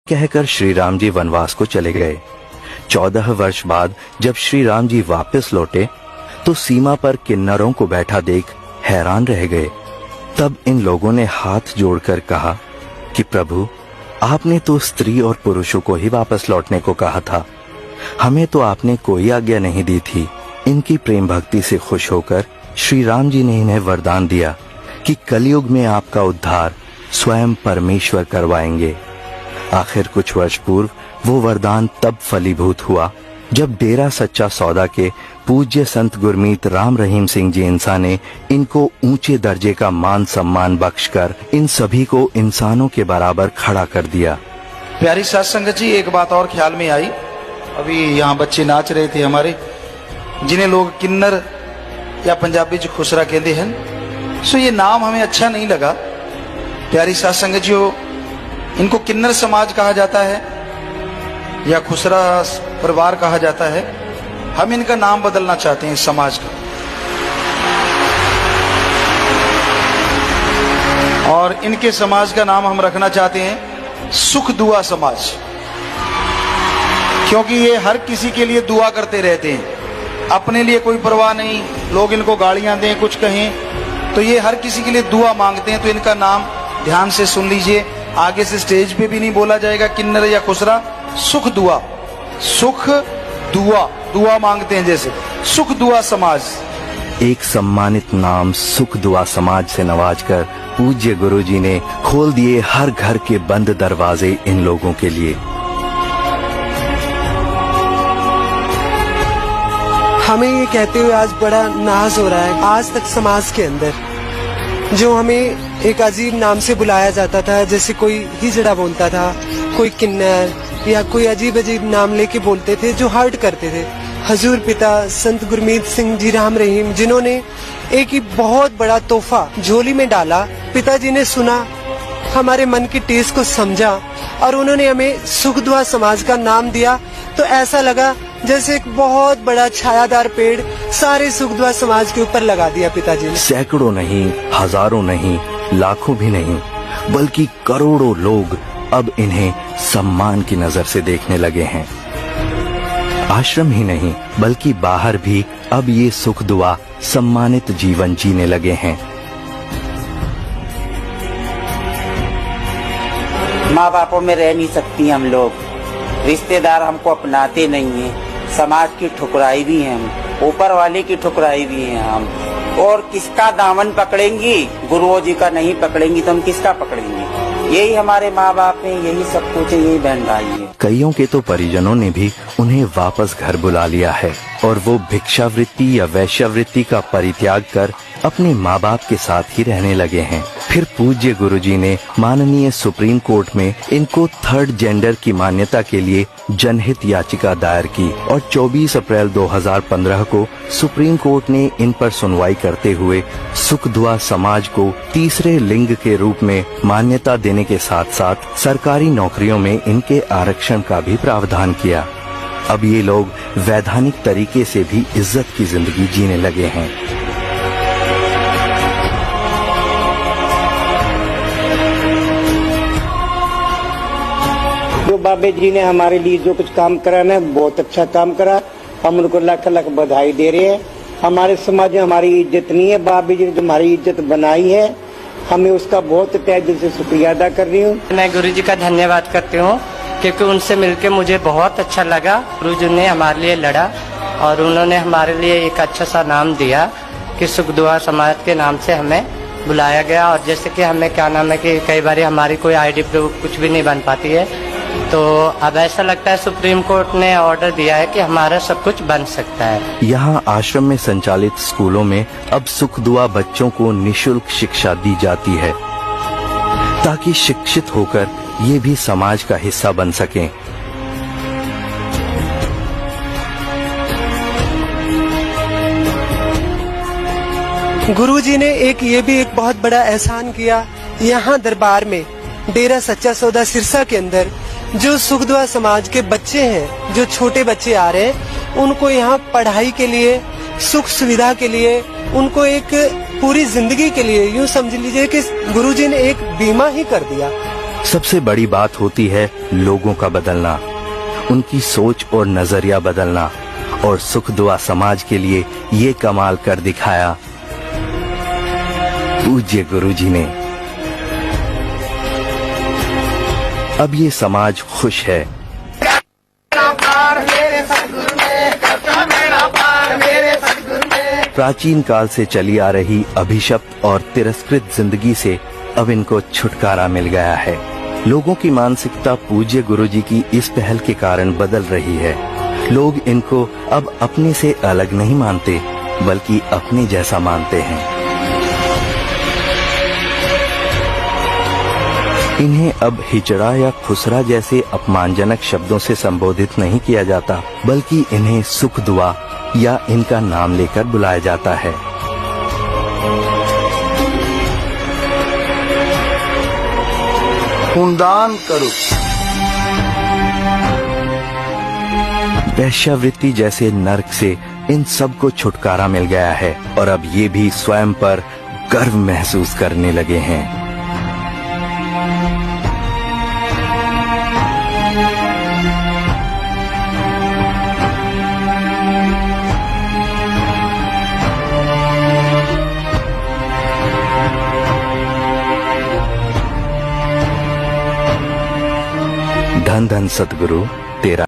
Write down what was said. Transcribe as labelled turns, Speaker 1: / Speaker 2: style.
Speaker 1: कहकर श्री राम जी वनवास को चले गए। 14 वर्ष बाद जब श्री राम जी वापस लौटे तो सीमा पर किन्नरों को बैठा देख हैरान रह गए। तब इन लोगों ने हाथ जोड़कर कहा कि प्रभु, आपने तो स्त्री और पुरुषों को ही वापस लौटने को कहा था, हमें तो आपने कोई आज्ञा नहीं दी थी। इनकी प्रेम भक्ति से खुश होकर श्री राम जी ने इन्हें वरदान दिया कि कलयुग में आपका उद्धार स्वयं परमेश्वर करवाएंगे। आखिर कुछ वर्ष पूर्व वो वरदान तब फलीभूत हुआ जब डेरा सच्चा सौदा के पूज्य संत गुरमीत राम रहीम सिंह जी इंसा ने इनको ऊंचे दर्जे का मान सम्मान बख्शकर इन सभी को इंसानों के बराबर खड़ा कर दिया।
Speaker 2: प्यारी साध संगत जी, एक बात और ख्याल में आई। अभी यहाँ बच्चे नाच रहे थे हमारे, जिन्हें लोग किन्नर या पंजाबी च खुसरा कहते हैं। सो ये नाम हमें अच्छा नहीं लगा। प्यारी साध संगत जी, इनको किन्नर समाज कहा जाता है या खुसरा परिवार कहा जाता है। हम इनका नाम बदलना चाहते हैं, इस समाज का, और इनके समाज का नाम हम रखना चाहते हैं सुख दुआ समाज, क्योंकि ये हर किसी के लिए दुआ करते रहते हैं। अपने लिए कोई परवाह नहीं, लोग इनको गालियां दें, कुछ कहें, तो ये हर किसी के लिए दुआ मांगते हैं। तो इनका नाम ध्यान से सुन लीजिए, आगे से स्टेज पे भी नहीं बोला जाएगा किन्नर या खुसरा। सुख दुआ, सुख दुआ, दुआ मांगते हैं जैसे, सुख दुआ समाज।
Speaker 1: एक सम्मानित नाम सुख दुआ समाज से नवाजकर पूज्य गुरुजी ने खोल दिए हर घर के बंद दरवाजे इन लोगों के लिए।
Speaker 3: हमें ये कहते हुए आज बड़ा नाज हो रहा है, आज तक समाज के अंदर जो हमें एक अजीब नाम से बुलाया जाता था, जैसे कोई हिजड़ा बोलता था, कोई किन्नर, या कोई अजीब अजीब नाम लेके बोलते थे जो हर्ट करते थे। हजूर पिता संत गुरमीत सिंह जी राम रहीम, जिन्होंने एक ही बहुत बड़ा तोहफा झोली में डाला, पिताजी ने सुना, हमारे मन की टेस्ट को समझा और उन्होंने हमें सुख दुआ समाज का नाम दिया। तो ऐसा लगा जैसे एक बहुत बड़ा छायादार पेड़ सारे सुख दुआ समाज के ऊपर लगा दिया पिताजी ने।
Speaker 1: सैकड़ों नहीं, हजारों नहीं, लाखों भी नहीं, बल्कि करोड़ों लोग अब इन्हें सम्मान की नजर से देखने लगे हैं। आश्रम ही नहीं बल्कि बाहर भी अब ये सुख दुआ सम्मानित जीवन जीने लगे हैं।
Speaker 4: माँ बापों में रह नहीं सकती हम लोग, रिश्तेदार हमको अपनाते नहीं है, समाज की ठुकराई भी है हम, ऊपर वाले की ठुकराई भी है हम, और किसका दामन पकड़ेंगी? गुरुओं जी का नहीं पकड़ेंगी तो हम किसका पकड़ेंगे? यही हमारे माँ बाप हैं, यही सब कुछ है, यही बहन भाई है।
Speaker 1: कईयों के तो परिजनों ने भी उन्हें वापस घर बुला लिया है और वो भिक्षावृत्ति या वैश्यावृत्ति का परित्याग कर अपने माँ बाप के साथ ही रहने लगे हैं। फिर पूज्य गुरुजी ने माननीय सुप्रीम कोर्ट में इनको थर्ड जेंडर की मान्यता के लिए जनहित याचिका दायर की और 24 अप्रैल 2015 को सुप्रीम कोर्ट ने इन पर सुनवाई करते हुए सुख दुआ समाज को तीसरे लिंग के रूप में मान्यता देने के साथ साथ सरकारी नौकरियों में इनके आरक्षण का भी प्रावधान किया। अब ये लोग वैधानिक तरीके से भी इज्जत की जिंदगी जीने लगे हैं।
Speaker 4: जो बाबे जी ने हमारे लिए जो कुछ काम करा ना, बहुत अच्छा काम करा, हम उनको लाख लाख बधाई दे रहे हैं। हमारे समाज में हमारी इज्जत नहीं है, बाबे जी ने जो हमारी इज्जत बनाई है, हमें उसका बहुत तहे दिल से शुक्रिया अदा कर रही हूँ।
Speaker 5: मैं गुरु जी का धन्यवाद करती हूँ, क्योंकि उनसे मिलके मुझे बहुत अच्छा लगा। गुरु जी ने हमारे लिए लड़ा और उन्होंने हमारे लिए एक अच्छा सा नाम दिया कि सुख दुआ समाज के नाम से हमें बुलाया गया। और जैसे कि हमें क्या नाम है कि कई बार हमारी कोई आईडी प्रूफ कुछ भी नहीं बन पाती है, तो अब ऐसा लगता है सुप्रीम कोर्ट ने ऑर्डर दिया है कि हमारा सब कुछ बन सकता है।
Speaker 1: यहाँ आश्रम में संचालित स्कूलों में अब सुख दुआ बच्चों को निशुल्क शिक्षा दी जाती है ताकि शिक्षित होकर ये भी समाज का हिस्सा बन सकें।
Speaker 3: गुरुजी ने ये भी एक बहुत बड़ा एहसान किया। यहाँ दरबार में डेरा सच्चा सौदा सिरसा के अंदर जो सुख दुआ समाज के बच्चे हैं, जो छोटे बच्चे आ रहे हैं, उनको यहाँ पढ़ाई के लिए, सुख सुविधा के लिए, उनको एक पूरी जिंदगी के लिए यूँ समझ लीजिए कि गुरुजी ने एक बीमा ही कर दिया
Speaker 1: सबसे बड़ी बात होती है लोगों का बदलना, उनकी सोच और नजरिया बदलना, और सुख दुआ समाज के लिए ये कमाल कर दिखाया पूज्य गुरुजी ने। अब ये समाज खुश है। प्राचीन काल से चली आ रही अभिशप्त और तिरस्कृत जिंदगी से अब इनको छुटकारा मिल गया है। लोगों की मानसिकता पूज्य गुरुजी की इस पहल के कारण बदल रही है। लोग इनको अब अपने से अलग नहीं मानते, बल्कि अपने जैसा मानते हैं। इन्हें अब हिजड़ा या खुसरा जैसे अपमानजनक शब्दों से संबोधित नहीं किया जाता, बल्कि इन्हें सुख दुआ या इनका नाम लेकर बुलाया जाता है।
Speaker 2: खूनदान करो।
Speaker 1: वैश्यावृत्ति जैसे नर्क से इन सब को छुटकारा मिल गया है और अब ये भी स्वयं पर गर्व महसूस करने लगे हैं। धन धन सतगुरु तेरा